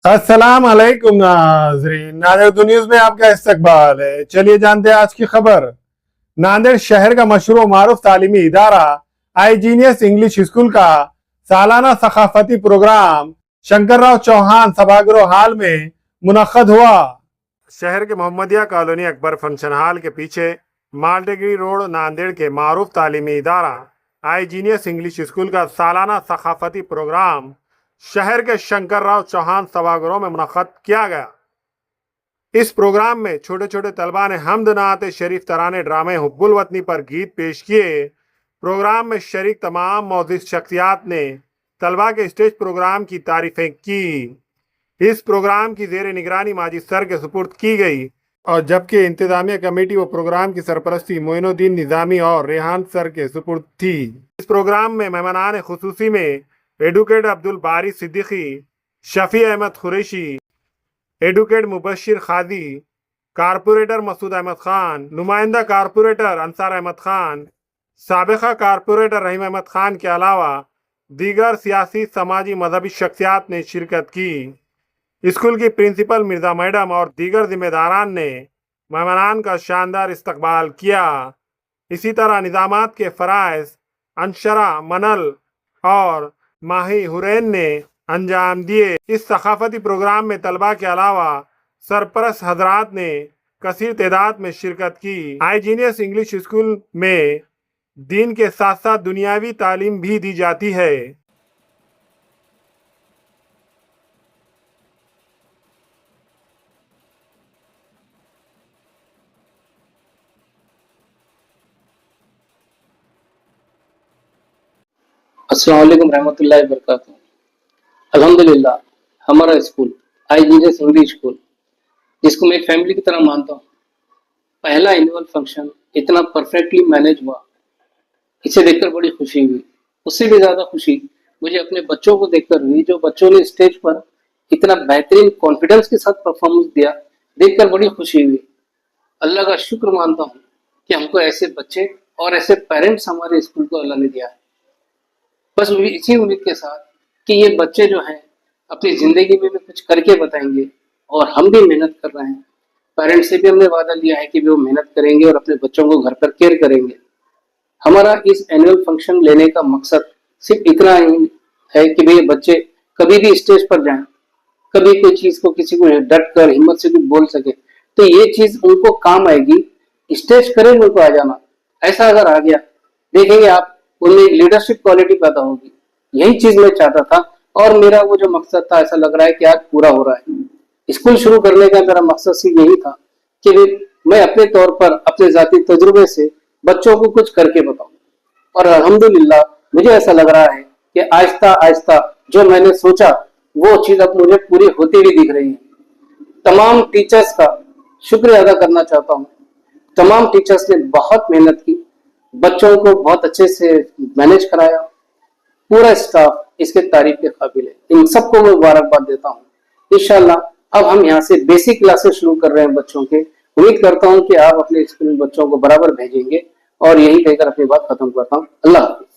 अस्सलाम वालेकुम नाज़रीन, नांदेड़ न्यूज में आपका इस्तकबाल है। चलिए जानते हैं आज की खबर। नांदेड़ शहर का मशहूर मारूफ तालीमी इदारा आई जीनियस इंग्लिश स्कूल का सालाना सकाफती प्रोग्राम शंकरराव चौहान सभागृह हाल में मुनक्कद हुआ। शहर के Mohammadia colony Akbar function hall के पीछे माल्टेगिरी रोड नांदेड़ के मारूफ तालीमी इदारा आई जीनियस इंग्लिश स्कूल का सालाना सकाफती प्रोग्राम शहर के शंकरराव चौहान सभागृह में मुनक्कद किया गया। इस प्रोग्राम में छोटे छोटे तलबा ने हमद नात शरीफ तराने ड्रामे हुब्बुल वतनी पर गीत पेश किए। प्रोग्राम में शरीक तमाम मौजूद शख्सियात ने तलबा के स्टेज प्रोग्राम की तारीफें की। इस प्रोग्राम की जेर निगरानी माजिद सर के सुपुर्द की गई और जबकि इंतजामिया कमेटी व प्रोग्राम की सरपरस्ती मोइनुद्दीन निज़ामी और रेहान सर के सुपुर्द थी। इस प्रोग्राम में मेहमानान खुसूसी में एडवोकेट अब्दुल बारी सिद्दीकी, शफी अहमद कुरैशी, एडवोकेट मुबशिर खादी, कारपोरेटर मसूद अहमद खान, नुमाइंदा कारपोरेटर अंसार अहमद खान, साबिका कारपोरेटर रहीम अहमद खान के अलावा दीगर सियासी समाजी मजहबी शख्सियात ने शिरकत की। स्कूल की प्रिंसिपल मिर्जा मैडम और दीगर जिम्मेदारान ने मेहमानान का शानदार इस्तकबाल किया। इसी तरह निज़ामात के फ़राइज़ अंशरा मनल और माही हुरैन ने अंजाम दिए। इस सकाफती प्रोग्राम में तलबा के अलावा सरपरस्त हजरात ने कसीर तादाद में शिरकत की। आई जीनियस इंग्लिश स्कूल में दीन के साथ साथ दुनियावी तालीम भी दी जाती है। अस्सलाम वालेकुम रहमतुल्लाहि व बरकातहू। अल्हम्दुलिल्लाह हमारा स्कूल आई जीनियस इंग्लिश स्कूल, जिसको मैं एक फैमिली की तरह मानता हूँ, पहला एनुअल फंक्शन इतना परफेक्टली मैनेज हुआ, इसे देखकर बड़ी खुशी हुई। उससे भी ज्यादा खुशी मुझे अपने बच्चों को देखकर हुई, जो बच्चों ने स्टेज पर इतना बेहतरीन कॉन्फिडेंस के साथ परफॉर्मेंस दिया, देखकर बड़ी खुशी हुई। अल्लाह का शुक्र मानता हूँ कि हमको ऐसे बच्चे और ऐसे पेरेंट्स हमारे स्कूल को अल्लाह ने दिया है। बस इसी उम्मीद के साथ कि ये बच्चे जो हैं अपनी जिंदगी में भी कुछ करके बताएंगे, और हम भी मेहनत कर रहे हैं। पेरेंट्स से भी हमने वादा लिया है कि वो मेहनत करेंगे और अपने बच्चों को घर पर केयर करेंगे। हमारा इस एनुअल फंक्शन लेने का मकसद सिर्फ इतना ही है कि भाई बच्चे कभी भी स्टेज पर जाएं, कभी कोई चीज को किसी को डट कर हिम्मत से कुछ बोल सके, तो ये चीज उनको काम आएगी। स्टेज करेंगे उनको आ जाना, ऐसा अगर आ गया देखेंगे आप, उनमें एक लीडरशिप क्वालिटी पैदा होगी। यही चीज मैं चाहता था और मेरा वो जो मकसद था, ऐसा लग रहा है कि आज पूरा हो रहा है। स्कूल शुरू करने का मेरा मकसद सिर्फ यही था कि मैं अपने तौर पर अपने जाती तजुर्बे से बच्चों को कुछ करके बताऊं, और अल्हम्दुलिल्लाह मुझे ऐसा लग रहा है कि आहिस्ता आहिस्ता जो मैंने सोचा वो चीज अब मुझे पूरी होती हुई दिख रही है। तमाम टीचर्स का शुक्रिया अदा करना चाहता हूँ। तमाम टीचर्स ने बहुत मेहनत की, बच्चों को बहुत अच्छे से मैनेज कराया। पूरा स्टाफ इसके तारीफ के काबिल है। इन सबको मैं मुबारकबाद देता हूँ। इंशाल्लाह अब हम यहाँ से बेसिक क्लासेस शुरू कर रहे हैं बच्चों के। उम्मीद करता हूँ कि आप अपने स्कूल में बच्चों को बराबर भेजेंगे, और यही कहकर अपनी बात खत्म करता हूँ। अल्लाह हाफ़िज़।